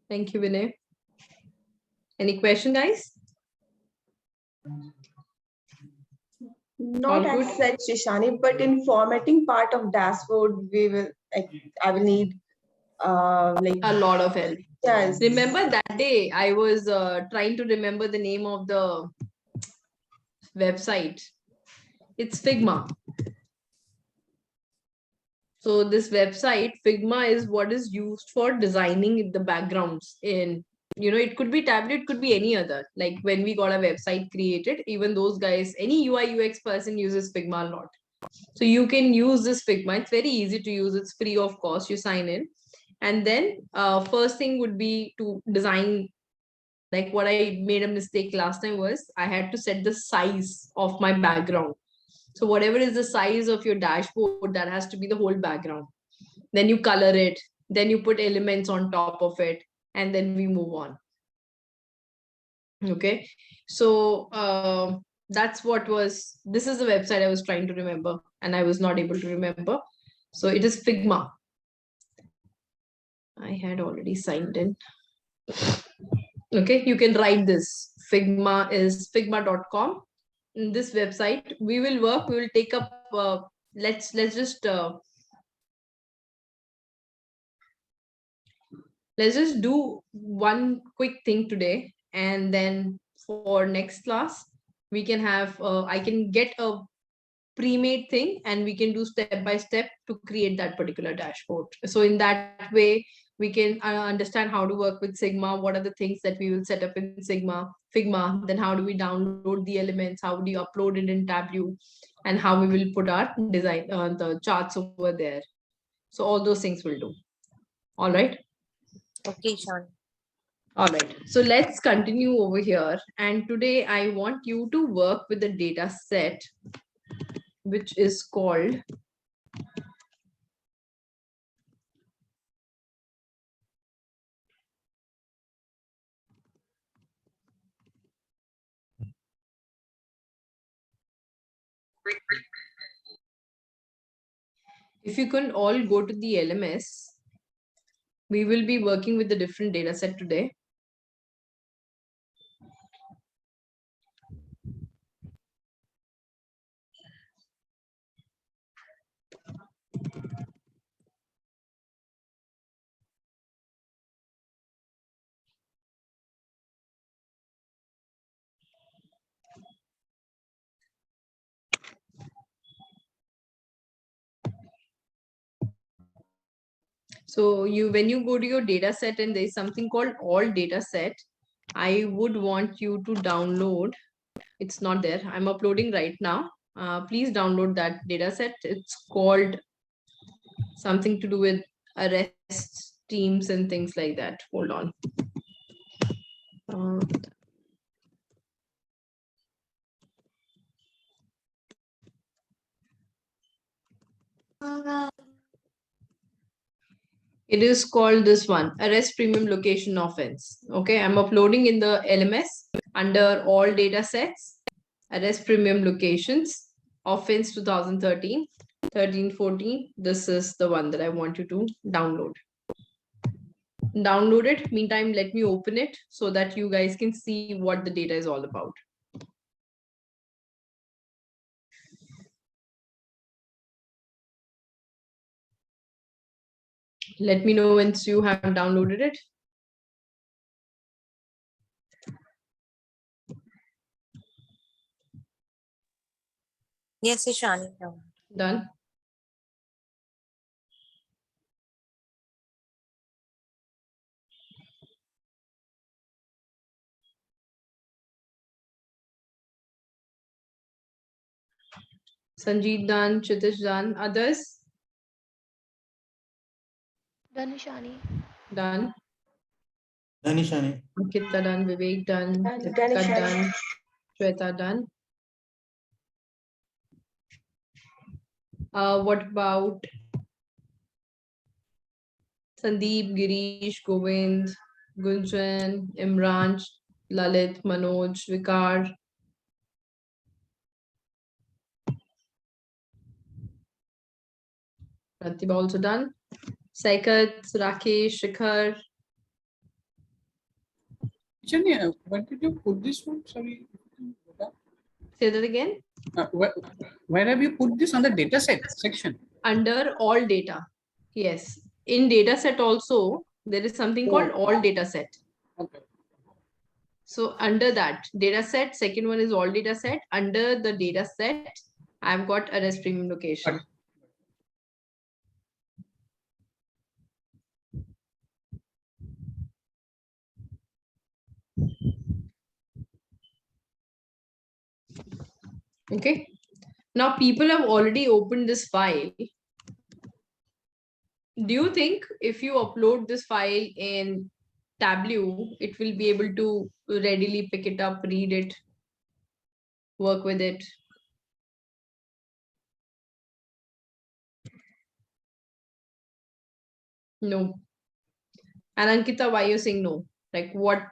Thank you, Vinay. Any question, guys? Not All as good? such, Shishani, but in formatting part of dashboard, I will need like A lot of help. yes. Remember that day I was trying to remember the name of the website. It's Figma. So this website, Figma, is what is used for designing the backgrounds in, it could be Tableau, it could be any other. Like when we got a website created, even those guys, any UI UX person uses Figma a lot. So you can use this Figma. It's very easy to use. It's free of cost. You sign in. And then first thing would be to design. Like what I made a mistake last time was I had to set the size of my background. So whatever is the size of your dashboard, that has to be the whole background. Then you color it, then you put elements on top of it, and then we move on. Okay. So that's what was, this is the website I was trying to remember and I was not able to remember. So it is Figma. I had already signed in. Okay, you can write this. Figma is figma.com. In this website, we will work, we will take up, let's just do one quick thing today, and then for next class we can have I can get a pre-made thing and we can do step by step to create that particular dashboard. So in that way we can understand how to work with Sigma, what are the things that we will set up in Figma, then how do we download the elements, how do you upload it in Tableau, and how we will put our design the charts over there. So all those things we'll do. All right. Okay, Sean. All right, so let's continue over here. And today I want you to work with the data set, which is called if you can all go to the LMS, we will be working with the different data set today. So when you go to your data set and there's something called all data set, I would want you to download. It's not there. I'm uploading right now. Please download that data set. It's called something to do with arrests, teams, and things like that. Hold on. It is called this one, arrest premium location offense. Okay, I'm uploading in the LMS under all data sets, arrest premium locations, offense 2013, 13, 14. This is the one that I want you to download. Download it. Meantime, let me open it so that you guys can see what the data is all about. Let me know once you have downloaded it. Yes, Ishani. Done. Sanjeet done, Chitish done. Others? Done, Ishani. Done. Done, Ishani. Ankita done, Vivek done, Done, Ritika Ishani. done, Shweta done. What about Sandeep, Girish, Govind, Gunjan, Imran, Lalit, Manoj, Vikar? Pratibha also done. Saikat, Rakesh, Shikhar. Shani, where did you put this one? Sorry. Say that again. Where have you put this on the data set section? Under all data. Yes. In data set also, there is something called all data set. Okay. So under that data set, second one is all data set. Under the data set, I've got arrest premium location. Okay. Okay. Now people have already opened this file. Do you think if you upload this file in Tableau, it will be able to readily pick it up, read it, work with it? No. And Ankita, why are you saying no? Like what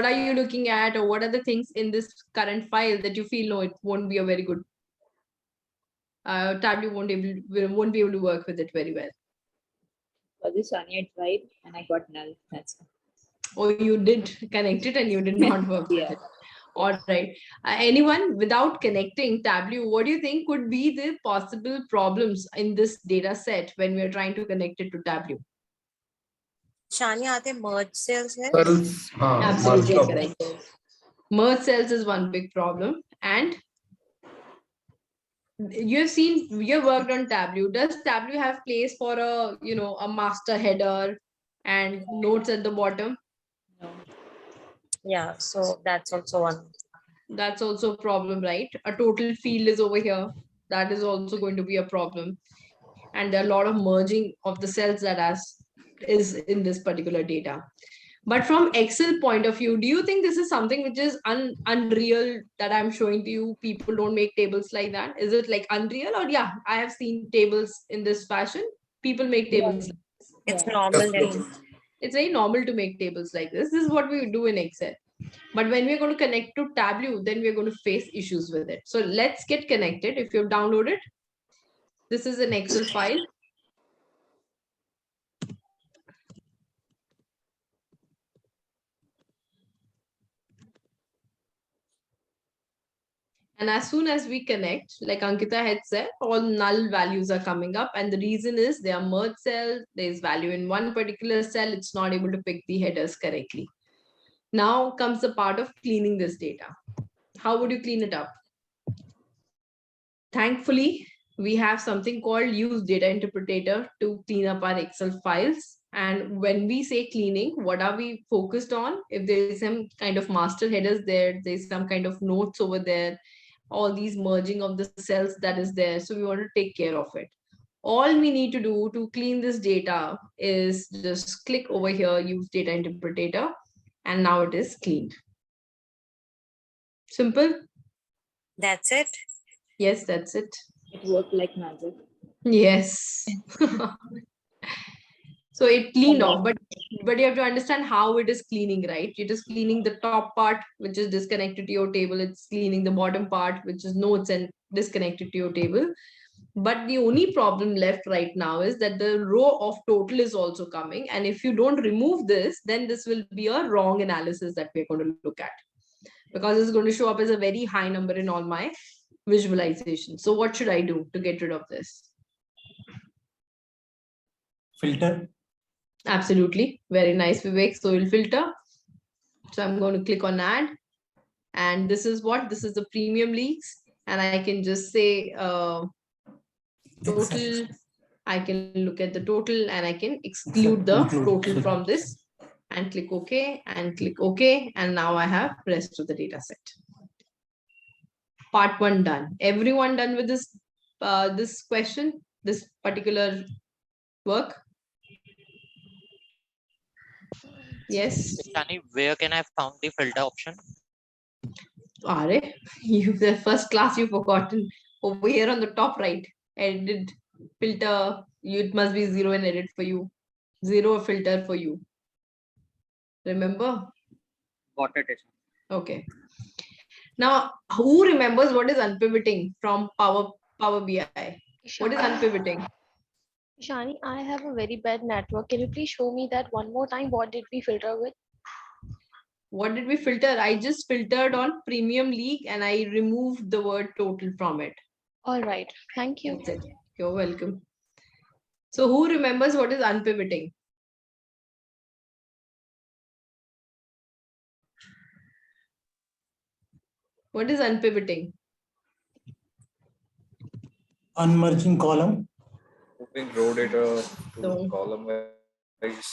are you looking at, or what are the things in this current file that you feel no, it won't be a very good Tableau won't be able to work with it very well? For this one, I tried and I got null. That's all. Or you did connect it and you did not work with Yeah. it. All right. Anyone without connecting Tableau, what do you think could be the possible problems in this data set when we are trying to connect it to Tableau? Shani, are they merge cells here? Cells, Absolutely merged up. correct. Merge cells is one big problem. And you have worked on Tableau. Does Tableau have place for a master header and notes at the bottom? No. Yeah, so that's also one. That's also a problem, right? A total field is over here. That is also going to be a problem. And there are a lot of merging of the cells that is in this particular data. But from Excel point of view, do you think this is something which is unreal that I'm showing to you? People don't make tables like that. Is it like unreal, or yeah, I have seen tables in this fashion. People make tables. It's Yeah. normal. Yes, then. yes. It's very normal to make tables like this. This is what we do in Excel. But when we're going to connect to Tableau, then we're going to face issues with it. So let's get connected. If you've downloaded, this is an Excel file. And as soon as we connect, like Ankita had said, all null values are coming up. And the reason is they are merged cells. There's value in one particular cell. It's not able to pick the headers correctly. Now comes the part of cleaning this data. How would you clean it up? Thankfully, we have something called use data interpreter to clean up our Excel files. And when we say cleaning, what are we focused on? If there is some kind of master headers there, there's some kind of notes over there, all these merging of the cells that is there. So we want to take care of it. All we need to do to clean this data is just click over here, use data interpreter, and now it is cleaned. Simple? That's it. Yes, that's it. It worked like magic. Yes. So it cleaned off, but you have to understand how it is cleaning, right? It is cleaning the top part, which is disconnected to your table. It's cleaning the bottom part, which is notes and disconnected to your table. But the only problem left right now is that the row of total is also coming. And if you don't remove this, then this will be a wrong analysis that we're going to look at, because it's going to show up as a very high number in all my visualization. So what should I do to get rid of this? Filter. Absolutely. Very nice, Vivek. So we'll filter. So I'm going to click on add. And this is what? This is the premium leagues. And I can just say total. I can look at the total and I can exclude the total from this and click OK and click OK. And now I have rest of the data set. Part 1 done. Everyone done with this this question, this particular work? Yes. Shani, where can I found the filter option? Are you the first class you've forgotten over here on the top right? Edit filter. It must be 0 and edit for you. 0 filter for you. Remember? Got it. Okay. Now, who remembers what is unpivoting from Power BI? What is unpivoting? Shani, I have a very bad network. Can you please show me that one more time? What did we filter with? What did we filter? I just filtered on Premium League and I removed the word total from it. All right. Thank you. That's it. You're welcome. So who remembers what is unpivoting? What is unpivoting? Unmerging column. Moving row data to No. column wise.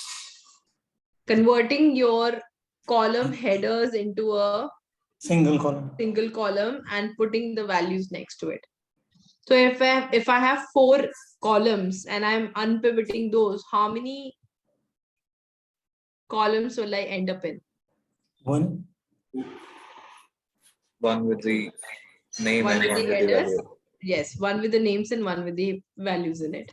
Converting your column headers into a Single column. single column and putting the values next to it. So if I have 4 columns and I'm unpivoting those, how many columns will I end up in? One. One with the name One and with one the with the headers. value. Yes, one with the names and one with the values in it.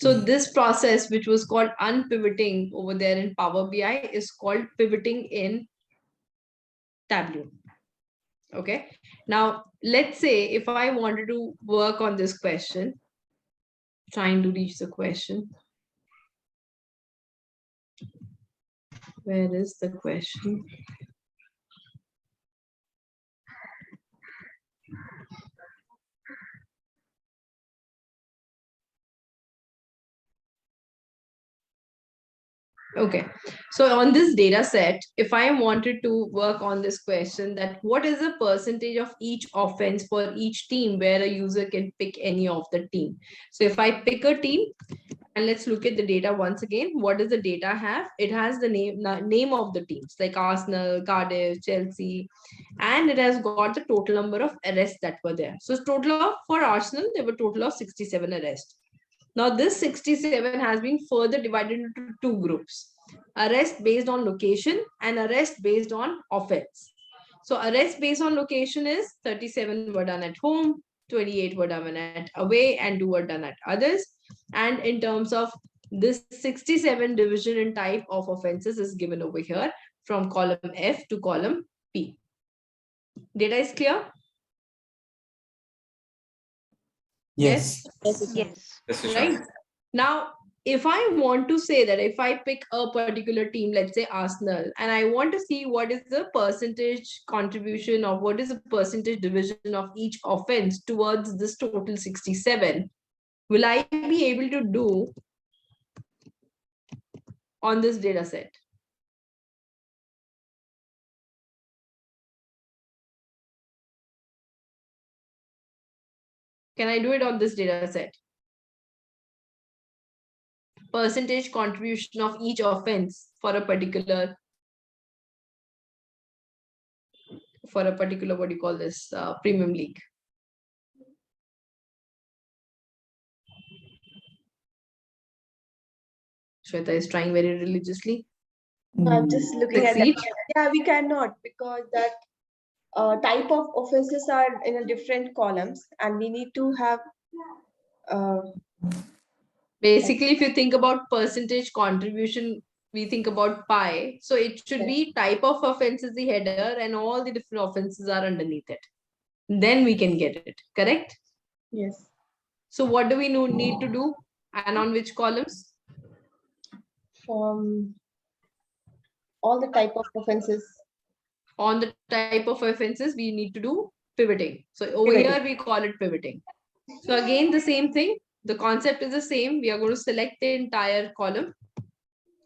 So this process, which was called unpivoting over there in Power BI, is called pivoting in Tableau. Okay. Now, let's say if I wanted to work on this question, trying to reach the question. Where is the question? Okay, so on this data set, if I wanted to work on this question, that what is the percentage of each offense for each team where a user can pick any of the team? So if I pick a team, and let's look at the data once again. What does the data have? It has the name of the teams like Arsenal, Cardiff, Chelsea, and it has got the total number of arrests that were there. So total of, for Arsenal, there were total of 67 arrests. Now this 67 has been further divided into 2 groups. Arrest based on location and arrest based on offense. So arrest based on location is 37 were done at home, 28 were done at away, and 2 were done at others. And in terms of this 67 division in type of offenses is given over here from column F to column P. Data is clear? Yes. Yes. Yes, Ishani. Right. Now, if I want to say that if I pick a particular team, let's say Arsenal, and I want to see what is the percentage contribution or what is the percentage division of each offense towards this total 67, will I be able to do on this data set? Can I do it on this data set? Percentage contribution of each offense for a particular, what do you call this, premium league. Shweta is trying very religiously. I'm just looking at that. Succeed? Yeah, we cannot because that type of offenses are in a different columns, and we need to have. Basically, if you think about percentage contribution, we think about pi. So it should be type of offense is the header and all the different offenses are underneath it. Then we can get it, correct? Yes. So what do we need to do and on which columns? From all the type of offenses. On the type of offenses, we need to do pivoting. So over Pivoting. here, we call it pivoting. So again, the same thing. The concept is the same. We are going to select the entire column,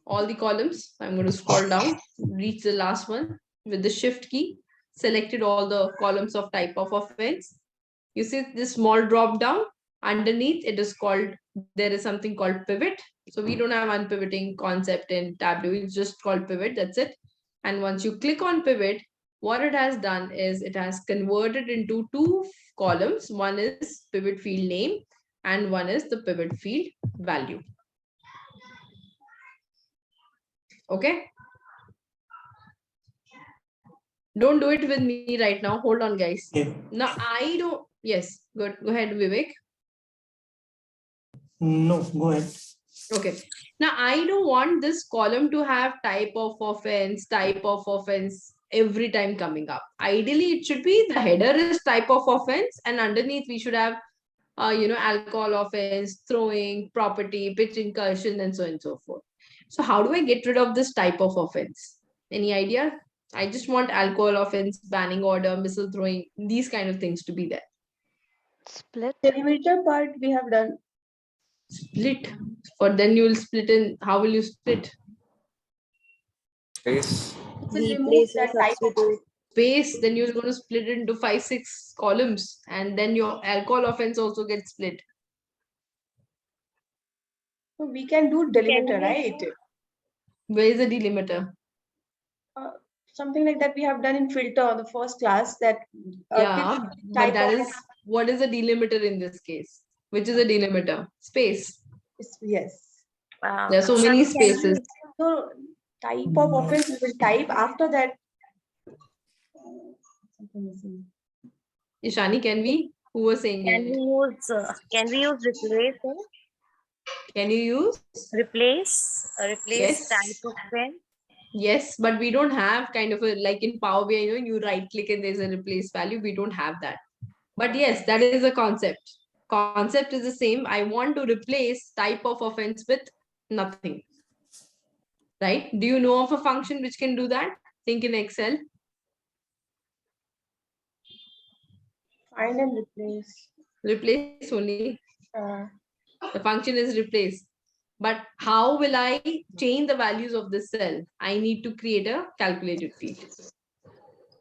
all the columns. I'm going to scroll down, reach the last one with the shift key, selected all the columns of type of offense. You see this small drop down underneath, it is called, there is something called pivot. So we don't have unpivoting concept in Tableau. It's just called pivot. That's it. And once you click on pivot, what it has done is it has converted into 2 columns. One is pivot field name and one is the pivot field value. Okay. Don't do it with me right now. Hold on, guys. Okay. Now I don't. Yes, good. Go ahead, Vivek. No, go ahead. Okay. Now I don't want this column to have type of offense every time coming up. Ideally, it should be the header is type of offense, and underneath we should have, alcohol offense, throwing, property, pitch incursion, and so on and so forth. So how do I get rid of this type of offense? Any idea? I just want alcohol offense, banning order, missile throwing, these kind of things to be there. Split. Delimiter part we have done. Split. For then you will split in. How will you split? Space. It will remove Replace or that type of substitute. Space, then you're going to split it into 5-6 columns, and then your alcohol offense also gets split. So we can do delimiter, right? Where is the delimiter? Something like that we have done in filter, the first class, that Yeah, which but type that of is what is a delimiter in this case? Which is a delimiter? Space. yes. There are so many spaces. So type of offense we will type after that. Something missing. Ishani, can we? Who was saying Can it? we use replace? Can you use? Replace Yes. type of pen. Yes, but we don't have kind of a, like in Power BI, you right click and there's a replace value. We don't have that. But yes, that is a concept. Concept is the same. I want to replace type of offense with nothing. Right? Do you know of a function which can do that? Think in Excel. Find and replace. Replace only. Uh, The function is replace. But how will I change the values of this cell? I need to create a calculated field.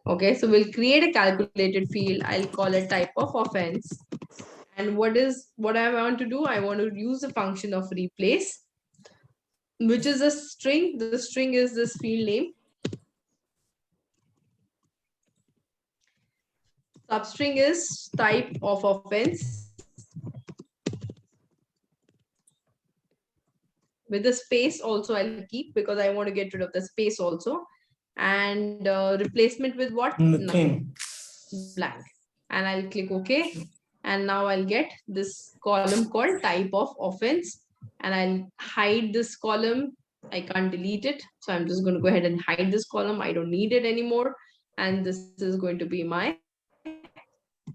Okay, so we'll create a calculated field. I'll call it type of offense. And what I want to do? I want to use the function of replace, which is a string. The string is this field name. Substring is type of offense. With the space also I'll keep because I want to get rid of the space also. And replacement with what? Nothing. Blank. And I'll click OK. And now I'll get this column called type of offense. And I'll hide this column. I can't delete it. So I'm just going to go ahead and hide this column. I don't need it anymore. And this is going to be my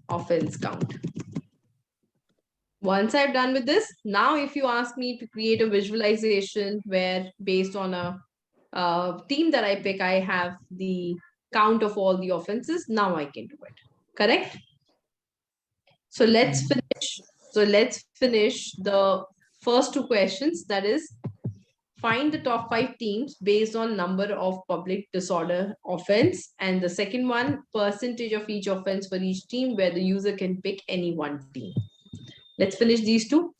offense count. Once I've done with this, now if you ask me to create a visualization where based on a team that I pick, I have the count of all the offenses, now I can do it. Correct? So let's finish. So let's finish the first two questions. That is, find the top 5 teams based on number of public disorder offense. And the second one, percentage of each offense for each team where the user can pick any one team. Let's finish these two.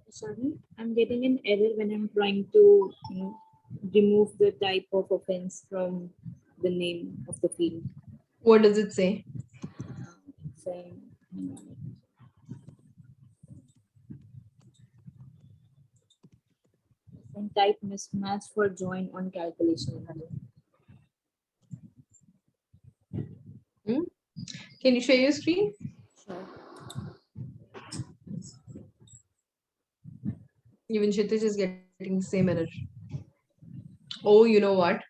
Sorry, I'm getting an error when I'm trying to remove the type of offense from the name of the field. What does it say? Saying, and type mismatch for join on calculation error. Can you share your screen? Sure. Even Kshitij is getting the same error. Oh, you know what?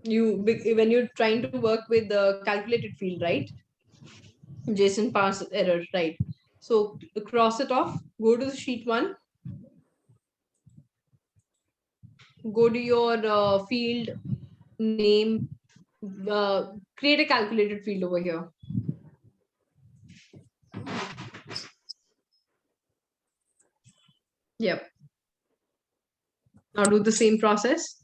When you're trying to work with the calculated field, right? Jason pass error, right? So cross it off. Go to sheet 1. Go to your field name. Create a calculated field over here. Yep. Now do the same process.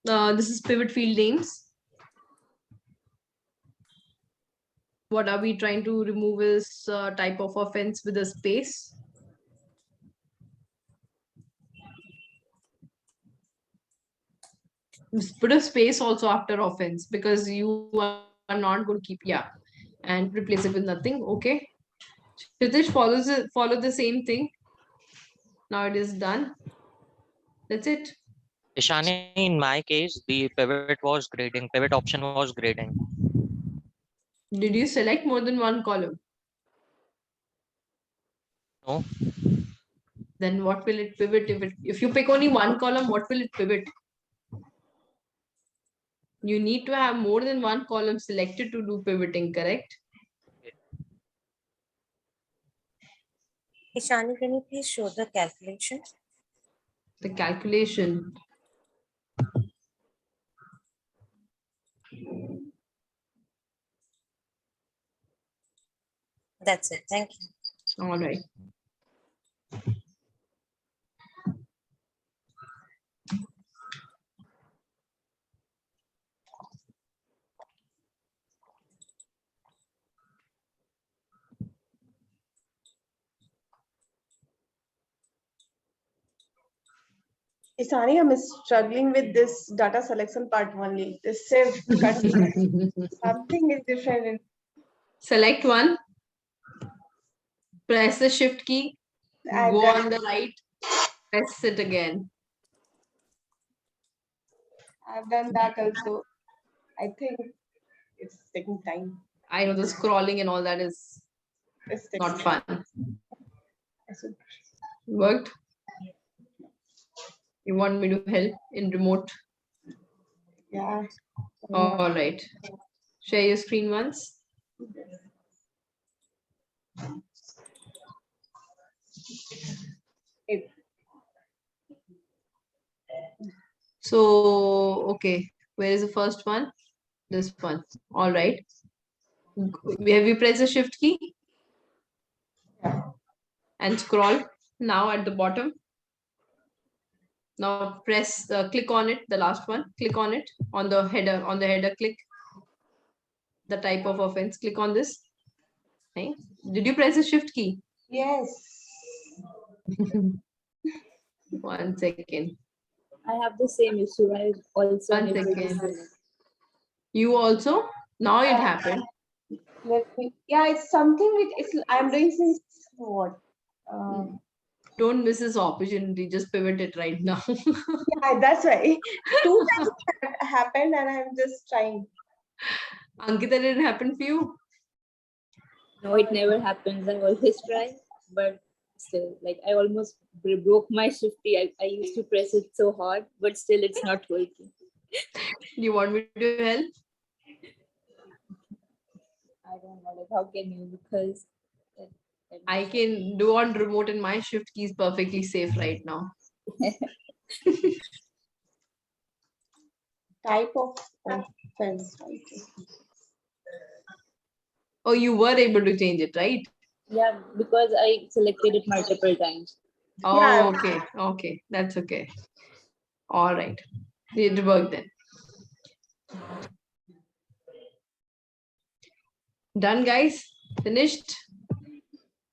This is pivot field names. What are we trying to remove is type of offense with a space. Put a space also after offense because you are not going to keep, yeah, and replace it with nothing. Okay. Kshitish follow the same thing. Now it is done. That's it. Ishani, in my case, the pivot was grading. Pivot option was grading. Did you select more than one column? No, Then what will it pivot? If you pick only one column, what will it pivot? You need to have more than one column selected to do pivoting, correct? Ishani, can you please show the calculation? The calculation. That's it. Thank you. All right. Isani, I'm struggling with this data selection part only. The shift, cutting, something is different. Select one. Press the shift key. I've Go done, on the right. Press it again. I've done that also. I think it's taking time. I know the scrolling and all that is It's not taking fun. I should- Worked? You want me to help in remote? Yeah. All right. Share your screen once. It- So, okay. Where is the first one? This one. All right. Have you pressed the shift key? And scroll now at the bottom. Now press, click on it, the last one. Click on it on the header, click the type of offense. Click on this. Okay. Did you press the shift key? Yes. 1 second. I have the same issue. I also 1 unable to second. select. You also? Now it happened. Yeah, it's something which it's I'm doing since what? Don't miss this opportunity. Just pivot it right now. Yeah, that's why. Two times it happened and I'm just trying. Ankita, didn't happen for you? No, it never happens. I always try, but still, like I almost broke my shifty. I used to press it so hard, but still it's not working. Do you want me to help? I don't know, like how can you? Because I can do on remote and my shift key is perfectly safe right now. Type of offense. Right? Oh, you were able to change it, right? yeah, because I selected it multiple times. Oh, Yeah. okay. Okay. That's okay. All right. It worked then. Done, guys. Finished.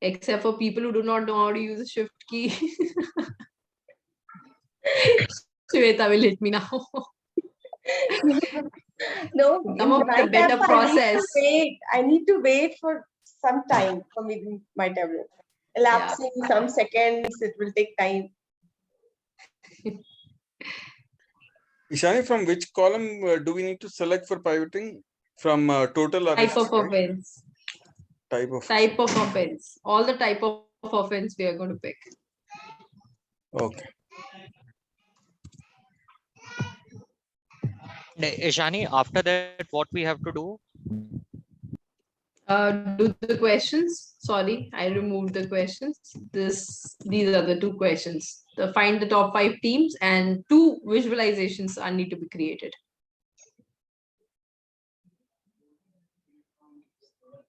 Except for people who do not know how to use the shift key. Shweta will hit me now. No, Some in of my the better tableau, process. I need to wait for some time for me my tablet. Elapsing some seconds, it will take time. Ishani, from which column do we need to select for pivoting? From total or Type of right? offense. Type of. Type of offense. All the type of offense we are going to pick. Okay. Ishani, after that, what we have to do? Do the questions. Sorry, I removed the questions. These are the 2 questions. Find the top 5 teams and 2 visualizations are need to be created.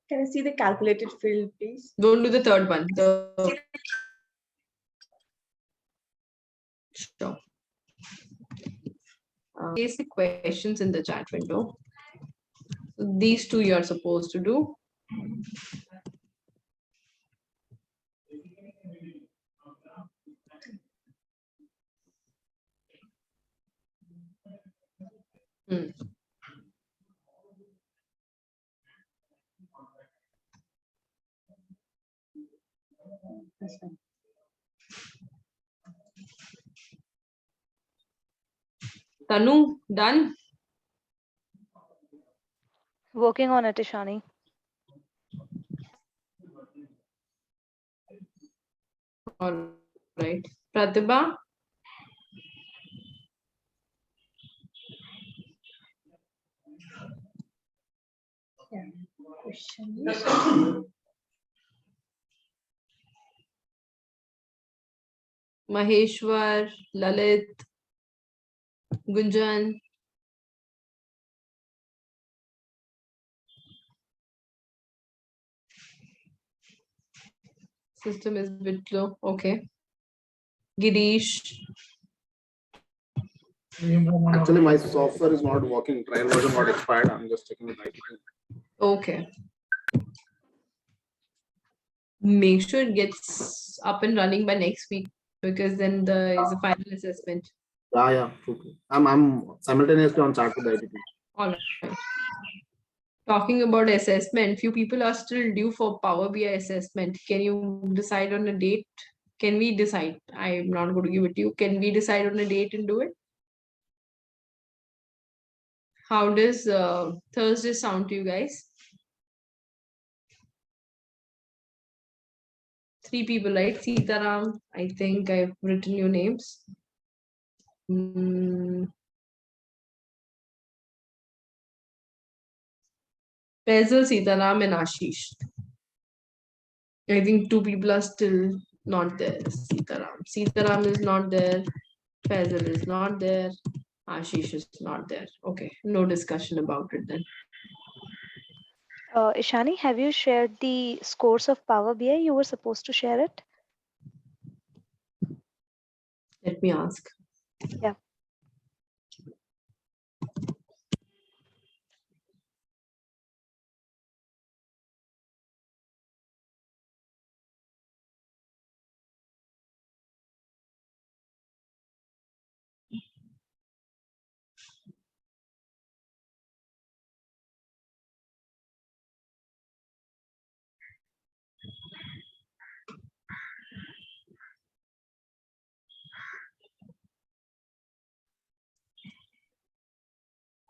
Can I see the calculated field, please? Don't do the third one. Sure. Basic questions in the chat window. So these 2 you are supposed to do. that's fine. Tanu, done? Working on it, Ishani. All right. Pratibha? Yeah. Question. Maheshwar, Lalit, Gunjan. System is a bit low. Okay. Girish. Actually, my software is not working. Trial version got expired. I'm just checking it right now. Okay. Make sure it gets up and running by next week, because then there is a final assessment. Yeah. True. I'm simultaneously on chat with the ITP. All right. Talking about assessment, few people are still due for Power BI assessment. Can you decide on a date? Can we decide? I'm not going to give it to you. Can we decide on a date and do it? How does Thursday sound to you guys? 3 people, right? Sitaram, I think I've written your names. Faisal, Sitaram, and Ashish. I think 2 people are still not there. Sitaram is not there. Faisal is not there. Ashish is not there. Okay, no discussion about it then. Ishani, have you shared the scores of Power BI? You were supposed to share it. Let me ask. Yeah.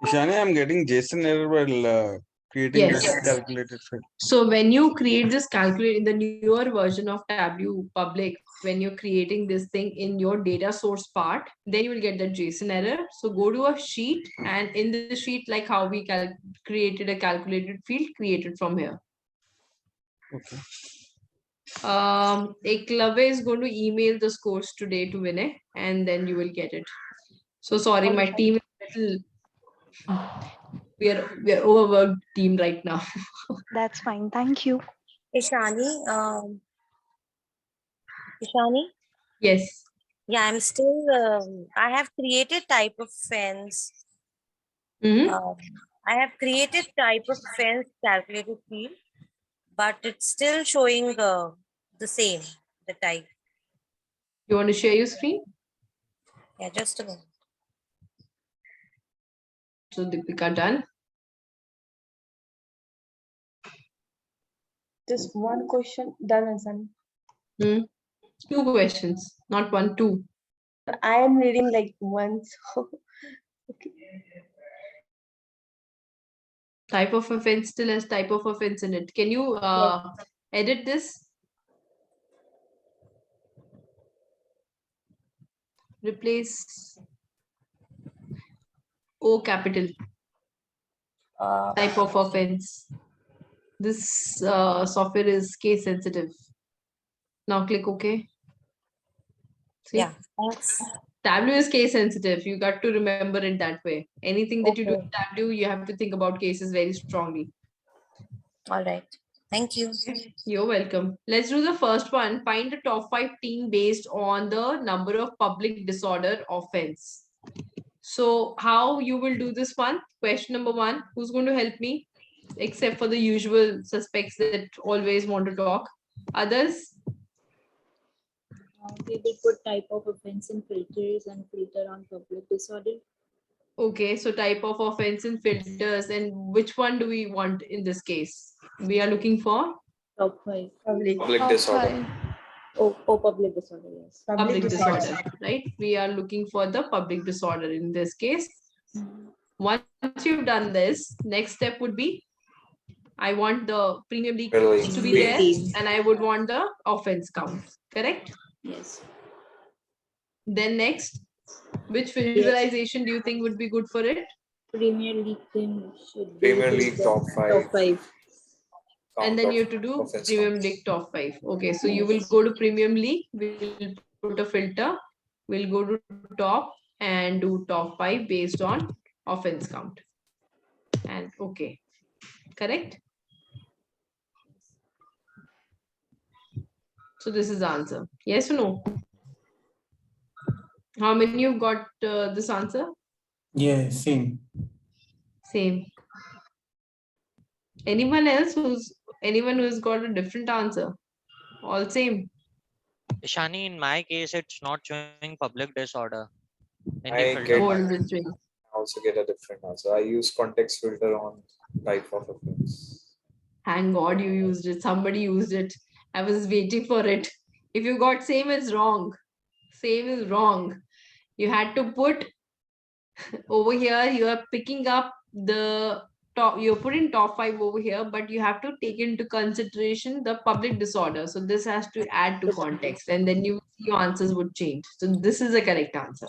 Ishani, I'm getting JSON error while creating this calculated file. So when you create this calculate in the newer version of Tableau public, when you're creating this thing in your data source part, then you will get that JSON error. So go to a sheet, and in the sheet, like how we created a calculated field, create it from here. Okay. Eklavya is going to email the scores today to Vinay, and then you will get it. So sorry, my team is little. We are overworked team right now. That's fine. Thank you. Ishani, Ishani? Yes. Yeah, I'm still, I have created type of fence. I have created type of fence calculated field, but it's still showing the same, the type. You want to share your screen? Yeah, just a minute. So Deepika, done? Just one question done, Asani. 2 questions, not 1, 2. I am reading like one, so okay. Type of offense still has type of offense in it. Can you edit this? Replace O capital. Type of offense. This software is case sensitive. Now click OK. See? Yeah, thanks. Tableau is case sensitive. You got to remember it that way. Anything that you do in Tableau, you have to think about cases very strongly. All right. Thank you. You're welcome. Let's do the first one. Find the top 5 team based on the number of public disorder offense. So how you will do this one? Question number 1. Who's going to help me? Except for the usual suspects that always want to talk. Others? We will put type of offense in filters and filter on public disorder. Okay, so type of offense and filters, and which one do we want in this case? We are looking for Top 5. Public disorder. Oh, public disorder, yes. Public disorder, right? We are looking for the public disorder in this case. Once you've done this, next step would be, I want the premium league Really? to be Big there, team. and I would want the offense count, correct? Yes. Then next, which visualization do you think would be good for it? Premier League team should be Premier with League the top 5. Top 5. And count then of you have to do offense Premium counts. League top 5. Okay, so you will go to Premium League, we'll put a filter, we'll go to top and do top 5 based on offense count. And okay, correct? So this is the answer. Yes or no? How many you got this answer? Yeah, same. Same. Anyone who's got a different answer? All same. Ishani, in my case, it's not showing public disorder in the I filter get- part. Hold this way. I also get a different answer. I use context filter on type of offense. Thank God you used it. Somebody used it. I was waiting for it. If you got same is wrong. Same is wrong. You had to put over here, you are picking up the top, you're putting top 5 over here, but you have to take into consideration the public disorder. So this has to add to context, and then your answers would change. So this is the correct answer.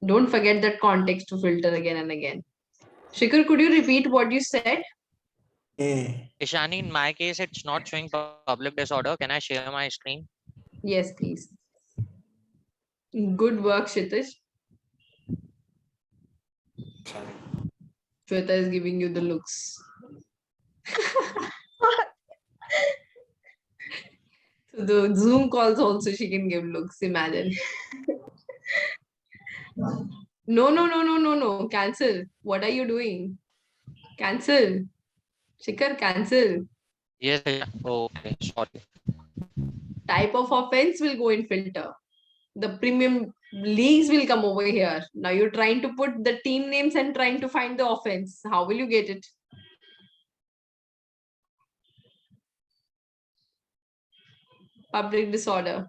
Don't forget that context to filter again and again. Shikhar, could you repeat what you said? Yeah. Ishani, in my case, it's not showing public disorder. Can I share my screen? Yes, please. Good work, Kshitish. Shweta is giving you the looks. So the Zoom calls also she can give looks, imagine. No. Cancel. What are you doing? Cancel. Shikhar, cancel. Yes. Okay. Sorry. Type of offense will go in filter. The premium leagues will come over here. Now you're trying to put the team names and trying to find the offense. How will you get it? Public disorder.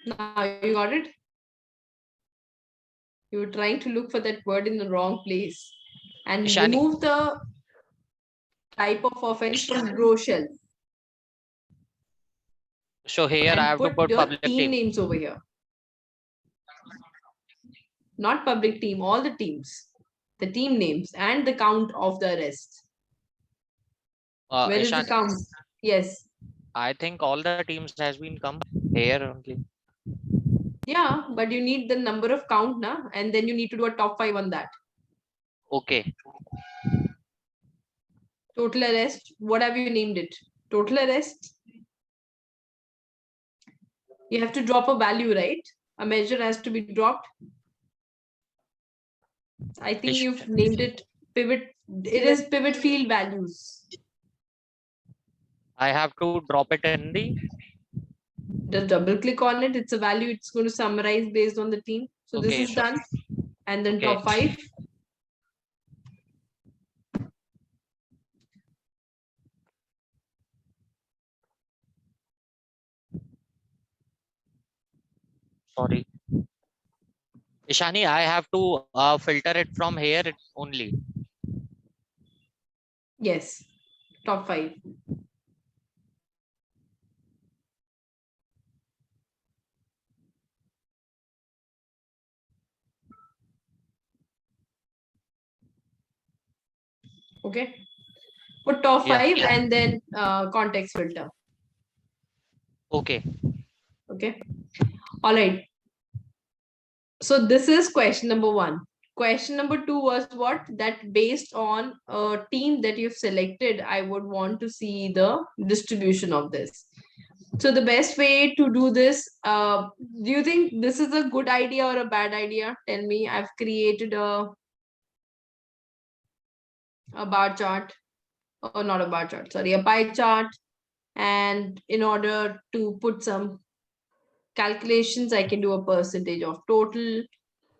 Now you got it? You were trying to look for that word in the wrong place. And Ishani. remove the type of offense from grow shell. So here And I have to put your public team team. names over here. Not public team, all the teams. The team names and the count of the rest. Where is the Ishani, count? Yes. I think all the teams has been come here only. Yeah, but you need the number of count, na? And then you need to do a top 5 on that. Okay. Total arrest. What have you named it? Total arrest. You have to drop a value, right? A measure has to be dropped. I think you've named it pivot. It is pivot field values. I have to drop it in the. Just double click on it. It's a value. It's going to summarize based on the team. So Okay, this is sure. done. And then Okay. top 5. Sorry. Ishani, I have to filter it from here only. Yes. Top 5. Okay. Put top Yeah. 5 and then context filter. Okay. Okay. All right. So this is question number 1. Question number 2 was what? That based on a team that you've selected, I would want to see the distribution of this. So the best way to do this, do you think this is a good idea or a bad idea? Tell me. I've created a bar chart, or not a bar chart, sorry, a pie chart. And in order to put some calculations, I can do a percentage of total.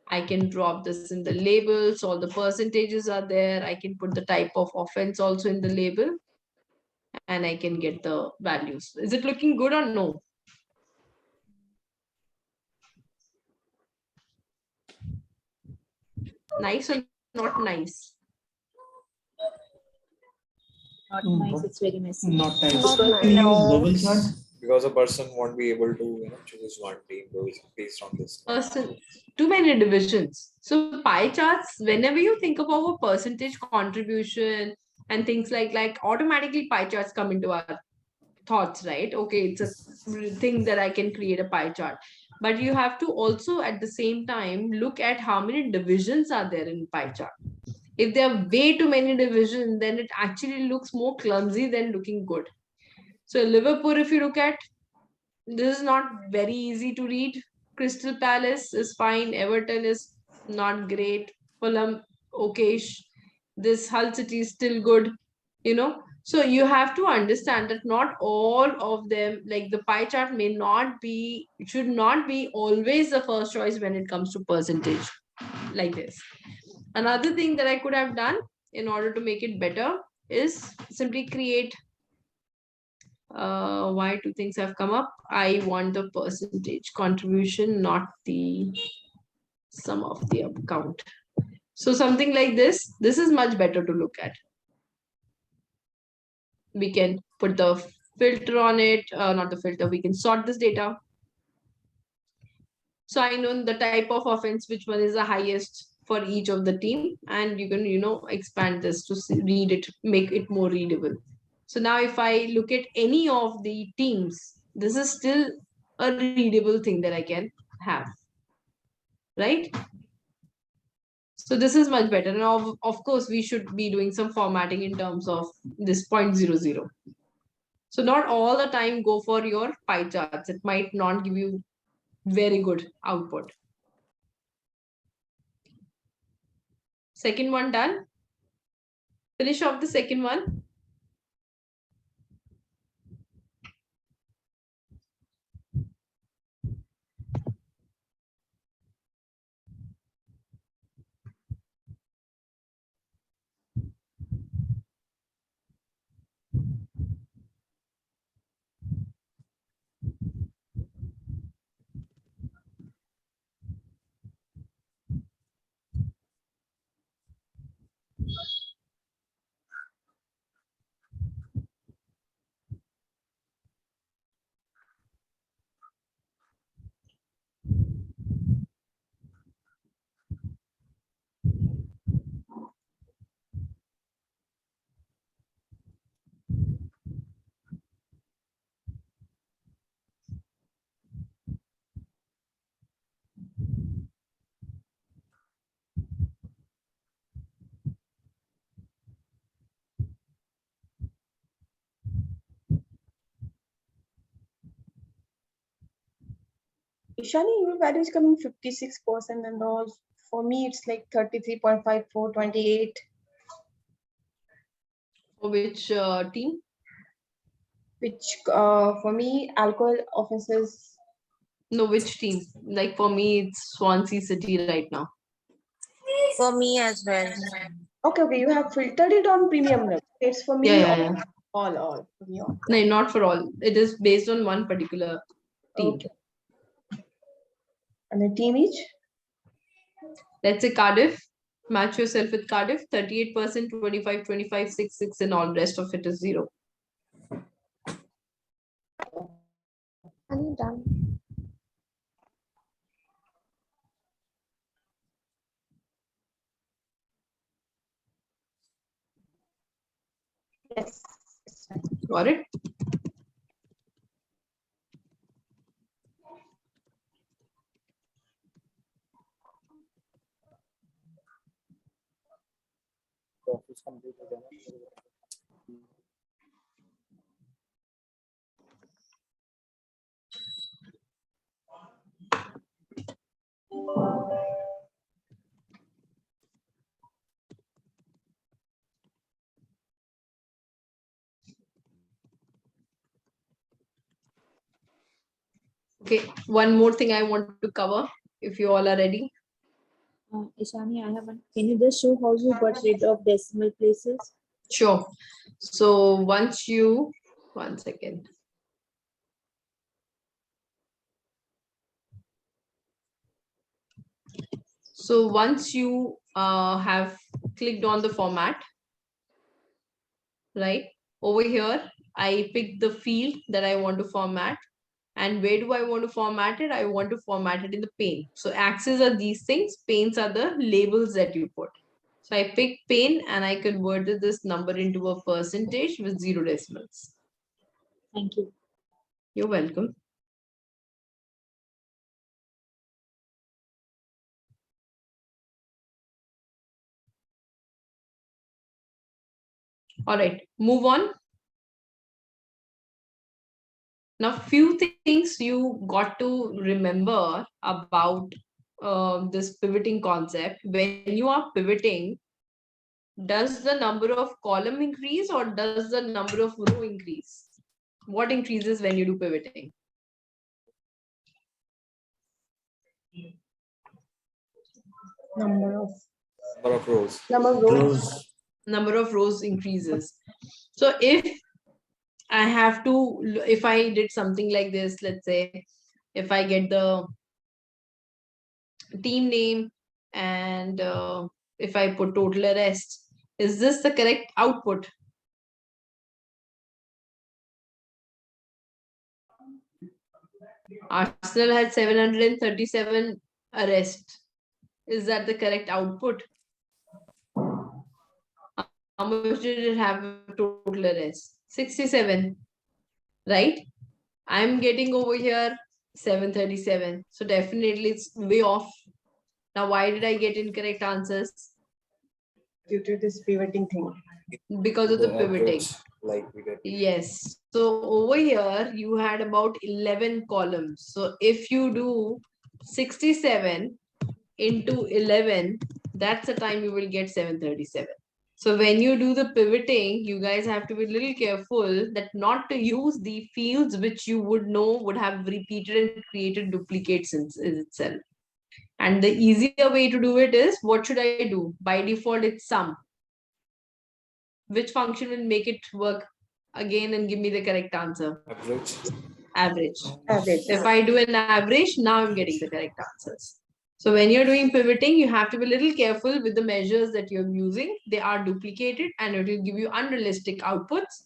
I can drop this in the labels. All the percentages are there. I can put the type of offense also in the label. and I can get the values. Is it looking good or no? Nice or not nice? Not nice, it's very messy. Not nice. Not Can you use nice. bubble chart? Because a person won't be able to choose one team based on this. Too many divisions. So pie charts, whenever you think about a percentage contribution and things like automatically pie charts come into our thoughts, right? Okay, it's a thing that I can create a pie chart. But you have to also at the same time look at how many divisions are there in pie chart. If there are way too many divisions, then it actually looks more clumsy than looking good. So Liverpool, if you look at, this is not very easy to read. Crystal Palace is fine. Everton is not great. Fulham, okayish. This Hull City is still good, So you have to understand that not all of them, like the pie chart should not be always the first choice when it comes to percentage like this. Another thing that I could have done in order to make it better is simply create why two things have come up. I want the percentage contribution, not the sum of the account. So something like this is much better to look at. We can put the filter on it, not the filter, we can sort this data. So I know the type of offense, which one is the highest for each of the team, and you can, expand this to read it, make it more readable. So now if I look at any of the teams, this is still a readable thing that I can have, right? So this is much better. Now, of course, we should be doing some formatting in terms of this 0.00. So not all the time go for your pie charts. It might not give you very good output. Second one done. Finish off the second one. Ishani, your value is coming 56% and all. For me, it's like 33.54, 28. For which team? Which for me, alcohol offenses. No, which team? Like for me, it's Swansea City right now. For me as well. Okay, you have filtered it on premium level. It's for me Yeah. all. For me, all. No, not for all. It is based on one particular team. Okay. And the team each? Let's say Cardiff. Match yourself with Cardiff. 38%, 25, 25, 6, 6, and all rest of it is 0. I'm done. Yes. Got it? Okay, one more thing I want to cover, if you all are ready. Ishani, I have one. Can you just show how you got rid of decimal places? Sure. So once you, 1 second. So once you have clicked on the format, right? Over here, I pick the field that I want to format. And where do I want to format it? I want to format it in the pane. So axes are these things, panes are the labels that you put. So I pick pane and I converted this number into a percentage with 0 decimals. Thank you. You're welcome. All right, move on. Now, few things you got to remember about this pivoting concept. When you are pivoting, does the number of column increase or does the number of row increase? What increases when you do pivoting? Number of rows. Number of rows increases. So if I have to, if I did something like this, let's say, if I get the team name and if I put total arrest, is this the correct output? Arsenal had 737 arrests. Is that the correct output? How much did it have total arrest? 67, right? I'm getting over here 737. So definitely it's way off. Now, why did I get incorrect answers? due to this pivoting thing. Because of the pivoting. Like we did. Yes. So over here, you had about 11 columns. So if you do 67 into 11, that's the time you will get 737. So when you do the pivoting, you guys have to be a little careful that not to use the fields which you would know would have repeated and created duplicates in itself. And the easier way to do it is, what should I do? By default, it's sum. Which function will make it work again and give me the correct answer? Average. Average. Average. If I do an average, now I'm getting the correct answers. So when you're doing pivoting, you have to be a little careful with the measures that you're using. They are duplicated and it will give you unrealistic outputs.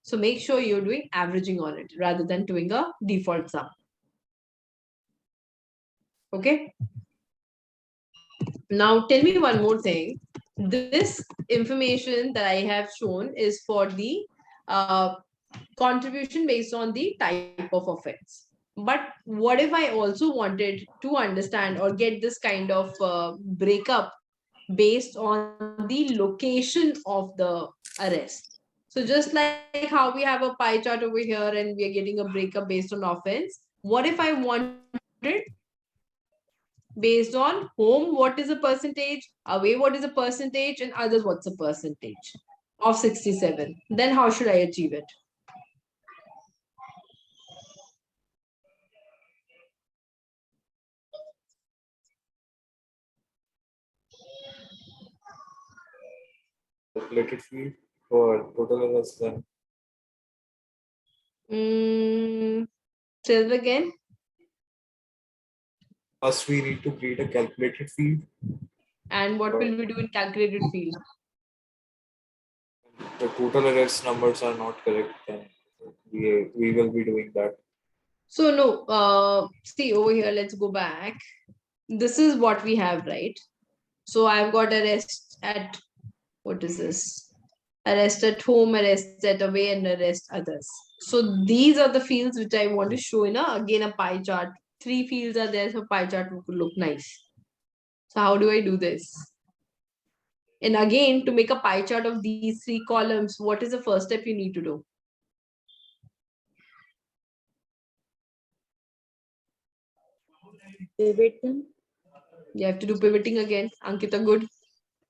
So make sure you're doing averaging on it rather than doing a default sum. Okay. Now tell me one more thing. This information that I have shown is for the contribution based on the type of offense. But what if I also wanted to understand or get this kind of breakup based on the location of the arrest? So just like how we have a pie chart over here and we are getting a breakup based on offense, what if I wanted based on home, what is a percentage, away, what is a percentage, and others, what's a percentage of 67? Then how should I achieve it? Calculated field for total errors then. Say it again. First, we need to create a calculated field. And what will we do in calculated field? The total errors numbers are not correct, then we will be doing that. So no, see over here, let's go back. This is what we have, right? So I've got arrest at, what is this? Arrest at home, arrest at away, and arrest others. So these are the fields which I want to show in again a pie chart. 3 fields are there, so pie chart would look nice. So how do I do this? And again, to make a pie chart of these 3 columns, what is the first step you need to do? Pivot them. You have to do pivoting again. Ankita, good.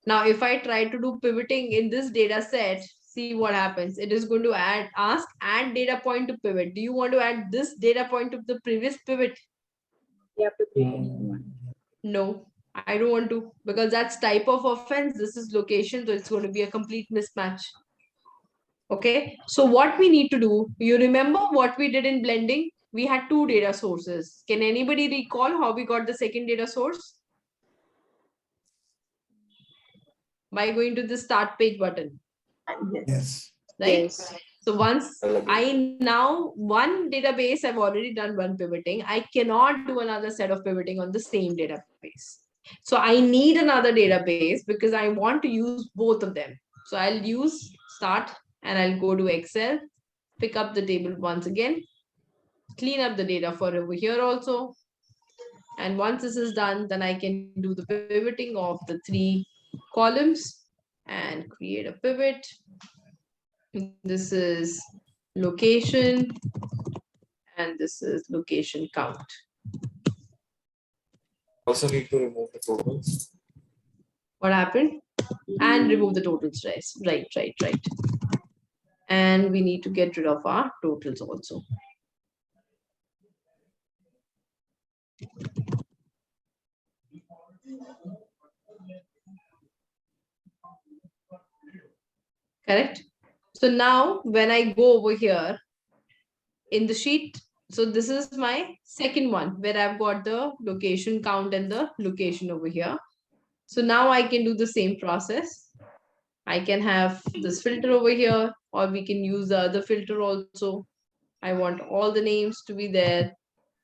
Now, if I try to do pivoting in this data set, see what happens. It is going to ask add data point to pivot. Do you want to add this data point to the previous pivot? You have to create a new one. No, I don't want to, because that's type of offense. This is location, so it's going to be a complete mismatch. Okay, so what we need to do, you remember what we did in blending? We had two data sources. Can anybody recall how we got the second data source? By going to the start page button, Yes. right? Yes. So once I now one database, I've already done one pivoting. I cannot do another set of pivoting on the same database. So I need another database because I want to use both of them. So I'll use start and I'll go to Excel, pick up the table once again, clean up the data for over here also. And once this is done, then I can do the pivoting of the 3 columns and create a pivot. This is location and this is location count. Also need to remove the totals. What happened? And remove the totals, right. And we need to get rid of our totals also. Correct? So now when I go over here in the sheet, so this is my second one where I've got the location count and the location over here. So now I can do the same process. I can have this filter over here, or we can use the other filter also. I want all the names to be there.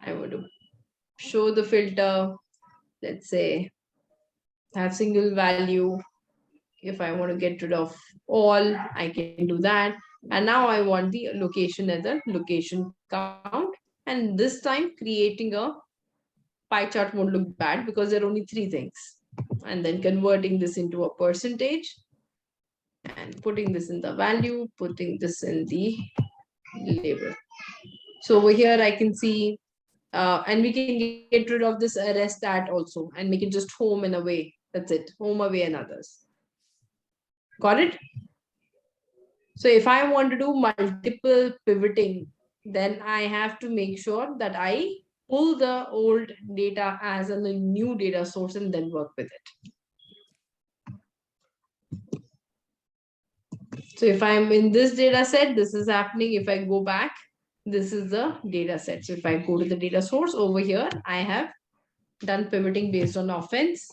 I want to show the filter, let's say, have single value. If I want to get rid of all, I can do that. And now I want the location as a location count. And this time creating a pie chart won't look bad because there are only 3 things. And then converting this into a percentage and putting this in the value, putting this in the label. So over here I can see, and we can get rid of this arrest at also and make it just home and away. That's it, home, away and others. Got it? So if I want to do multiple pivoting, then I have to make sure that I pull the old data as a new data source and then work with it. So if I'm in this data set, this is happening. If I go back, this is the data set. So if I go to the data source over here, I have done pivoting based on offense.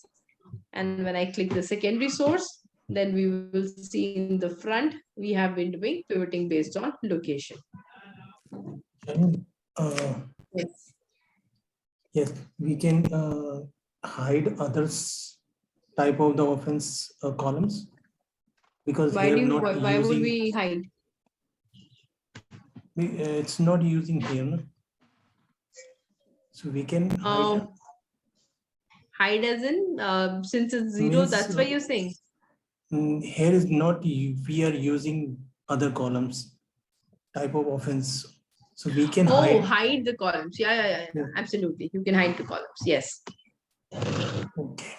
And when I click the secondary source, then we will see in the front, we have been doing pivoting based on location. Yes. Yes, we can hide others type of the offense columns because Why here do you, not why would using we hide? it's not using here, no? So we can hide. Hide as in since it's 0, Means, that's why you're saying. Here is not we are using other columns type of offense. So we can hide the columns. Yeah. Absolutely. You can hide the columns. Yes. Okay.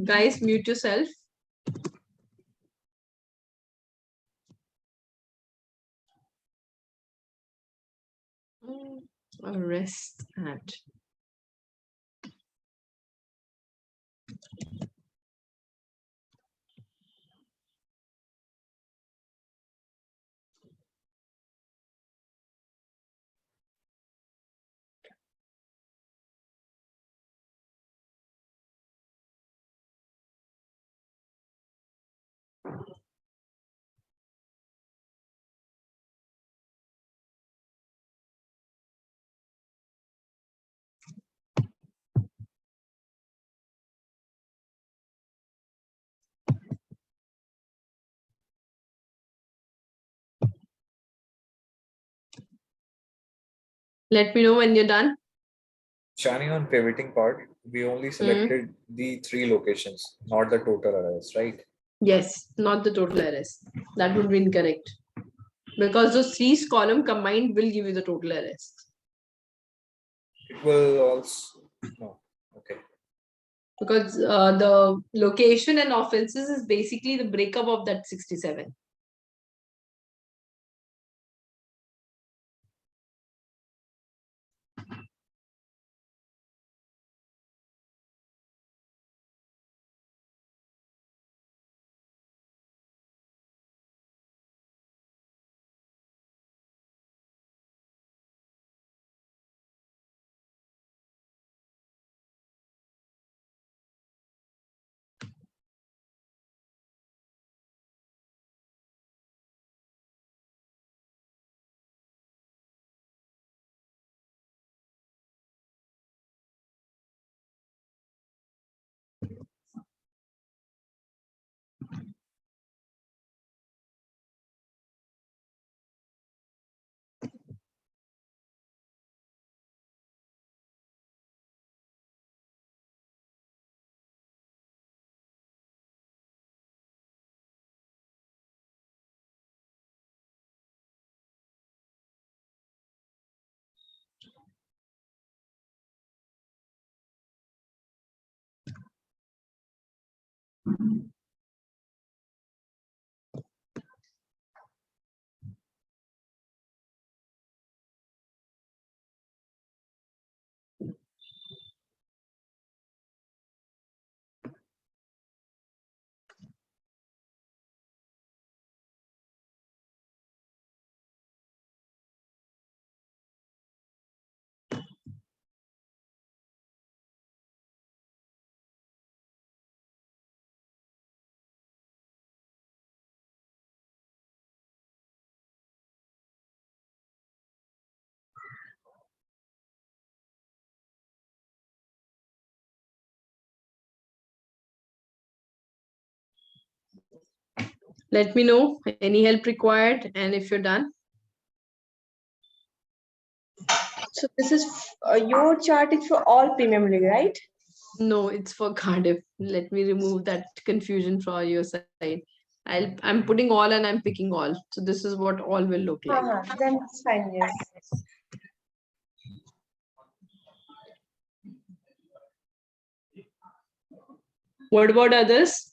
Guys, mute yourself. Arrest at. Let me know when you're done. Shani, on pivoting part, we only selected the 3 locations, not the total arrays, right? Yes, not the total arrays. That would be incorrect. Because those 3 column combined will give you the total arrays. It will also, no, okay. Because the location and offenses is basically the breakup of that 67. Let me know any help required and if you're done. So this is your chart is for all premium league, right? No, it's for Cardiff. Let me remove that confusion from your side. I'm putting all and I'm picking all. So this is what all will look like. Then it's fine, yes. What about others?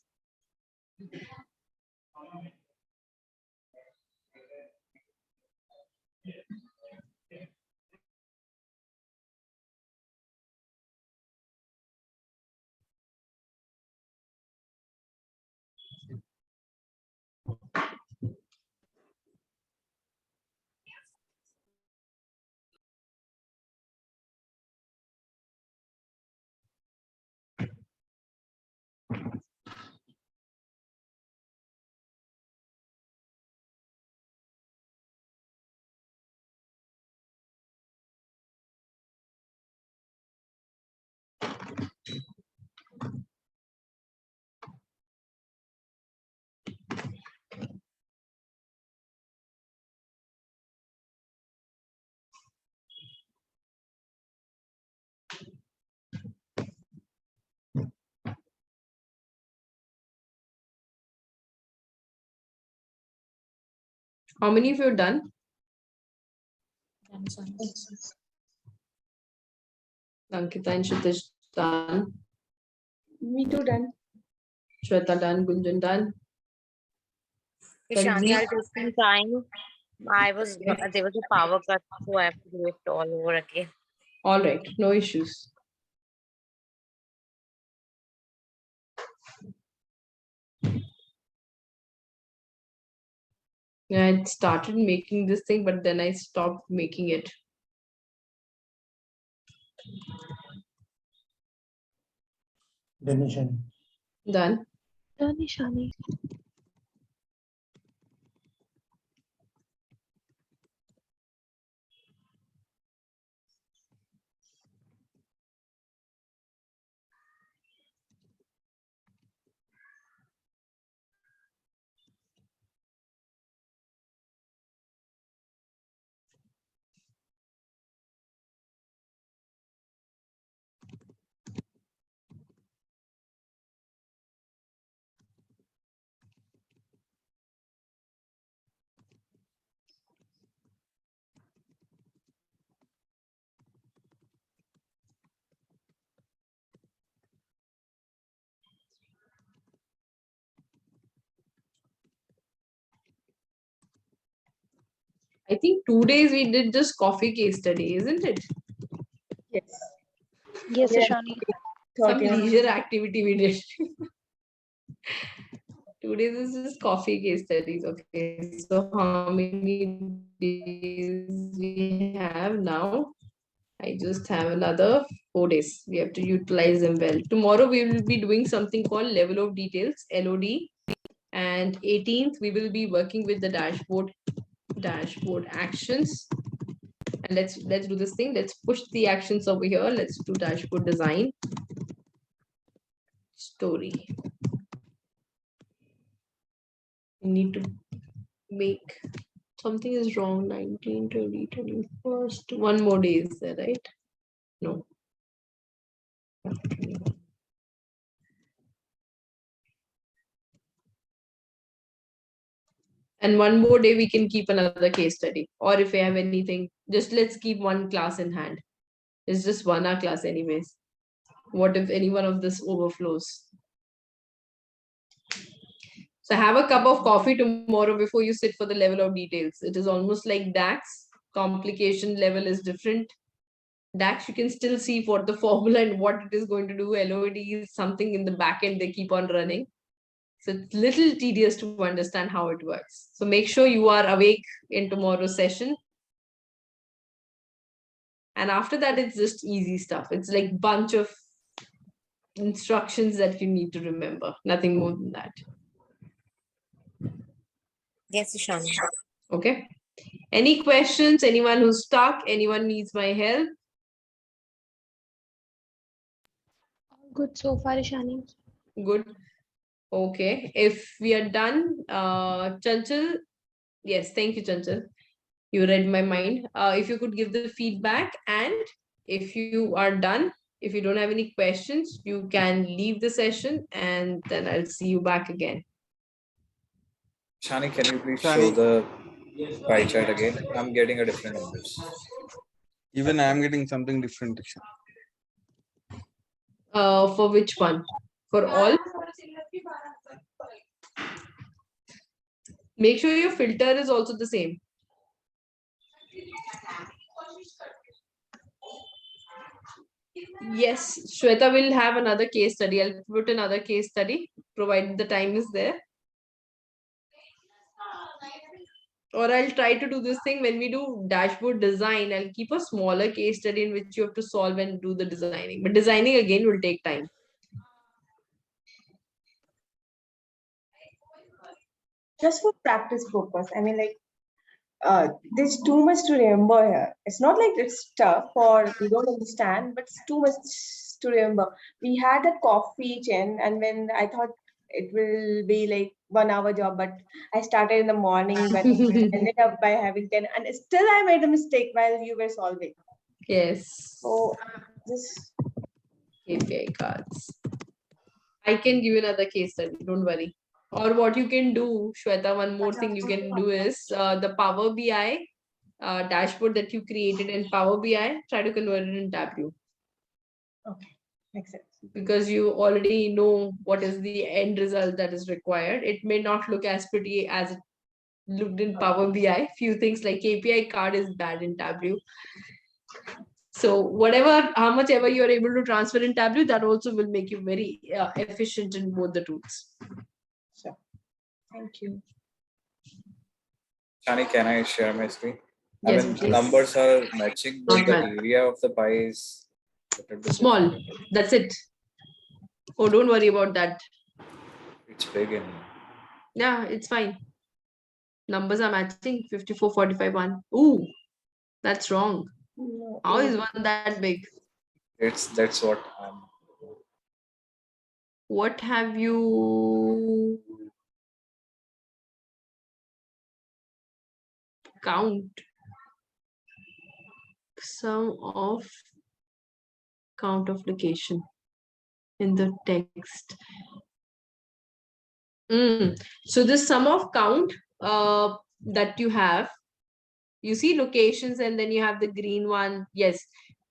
How many of you have done? Ankita and Shitish done. Me too done. Shweta done. Gunjan done. Shani, I'll Tanvi? take some time. There was a power cut, so I have to do it all over again. All right, no issues. Yeah, I started making this thing, but then I stopped making it. Donation. Done. Done, Ishani. I think 2 days we did just coffee case study, isn't it? Yes. Yes, Yeah. Ishani. Some 30 minutes. leisure activity we did. 2 days is just coffee case studies. Okay, so how many days we have now? I just have another 4 days. We have to utilize them well. Tomorrow we will be doing something called level of details, LOD. And 18th, we will be working with the dashboard actions. And let's do this thing. Let's push the actions over here. Let's do dashboard design. Story. We need to make something is wrong. 19, 20, 21st. One more day is there, right? No. And one more day we can keep another case study. Or if we have anything, just let's keep one class in hand. It's just 1 hour class anyways. What if any one of this overflows? So have a cup of coffee tomorrow before you sit for the level of details. It is almost like DAX. Complication level is different. DAX, you can still see for the formula and what it is going to do. LOD is something in the back end they keep on running. So it's little tedious to understand how it works. So make sure you are awake in tomorrow's session. And after that, it's just easy stuff. It's like bunch of instructions that you need to remember. Nothing more than that. Yes, Ishani. Okay. Any questions? Anyone who's stuck? Anyone needs my help? Good so far, Ishani. Good. Okay. If we are done, Chanchal, yes, thank you, Chanchal. You read my mind. If you could give the feedback, and if you are done, if you don't have any questions, you can leave the session and then I'll see you back again. Shani, can you please show Shani. the pie chart again? I'm getting a different numbers. Even I am getting something different. For which one? For all? Make sure your filter is also the same. Yes, Shweta will have another case study. I'll put another case study, provided the time is there. Or I'll try to do this thing when we do dashboard design. I'll keep a smaller case study in which you have to solve and do the designing. But designing again will take time. Just for practice purpose. I mean, like, there's too much to remember here. It's not like it's tough or we don't understand, but it's too much to remember. We had a coffee chain, and when I thought it will be like 1 hour job, but I started in the morning, but ended up by having 10, and still I made a mistake while you were solving. Yes. So this KPI cards. I can give you another case study, don't worry. Or what you can do, Shweta, one more thing you can do is the Power BI dashboard that you created in Power BI, try to convert it in Tableau. okay, makes sense. Because you already know what is the end result that is required. It may not look as pretty as it looked in Power BI. Few things like KPI card is bad in Tableau. So whatever, how much ever you are able to transfer in Tableau, that also will make you very efficient in both the tools. Sure. Thank you. Shani, can I share my screen? Yes, I mean, please. numbers are matching, but Not the bad. area of the pie is Small. That's it. Oh, don't worry about that. It's big in. Yeah, it's fine. Numbers are matching 54, 45, 1. Ooh, that's wrong. No, How is one that big? That's what I'm. What have you count? Sum of count of location in the text. So the sum of count that you have, you see locations and then you have the green one. Yes,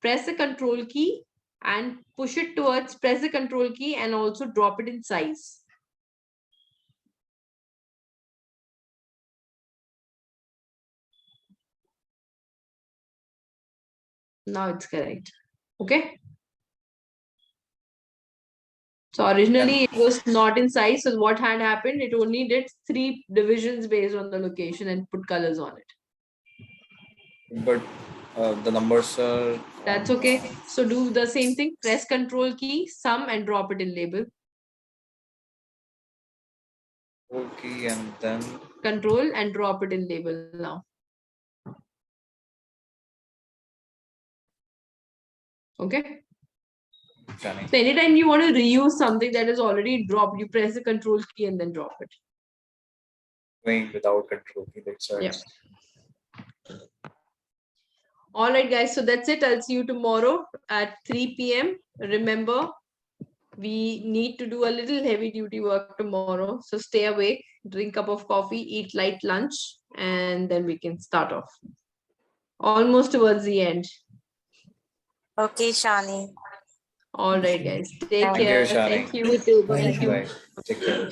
press the control key and push it towards, press the control key and also drop it in size. Now it's correct. Okay. So originally it was not in size. So what had happened? It only did 3 divisions based on the location and put colors on it. But the numbers are. That's okay. So do the same thing. Press Control key, sum, and drop it in label. Okay, and then. Control and drop it in label now. Okay. So anytime you want to reuse something that is already dropped, you press the Control key and then drop it. Going without control key. That's right. Yeah. All right, guys. So that's it. I'll see you tomorrow at 3 p.m. Remember, we need to do a little heavy duty work tomorrow. So stay awake, drink a cup of coffee, eat light lunch, and then we can start off. Almost towards the end. Okay, Shani. All right, guys. Take Thank care. you, Shani. Thank you. You too. Thank Bye. you. Bye. Take care.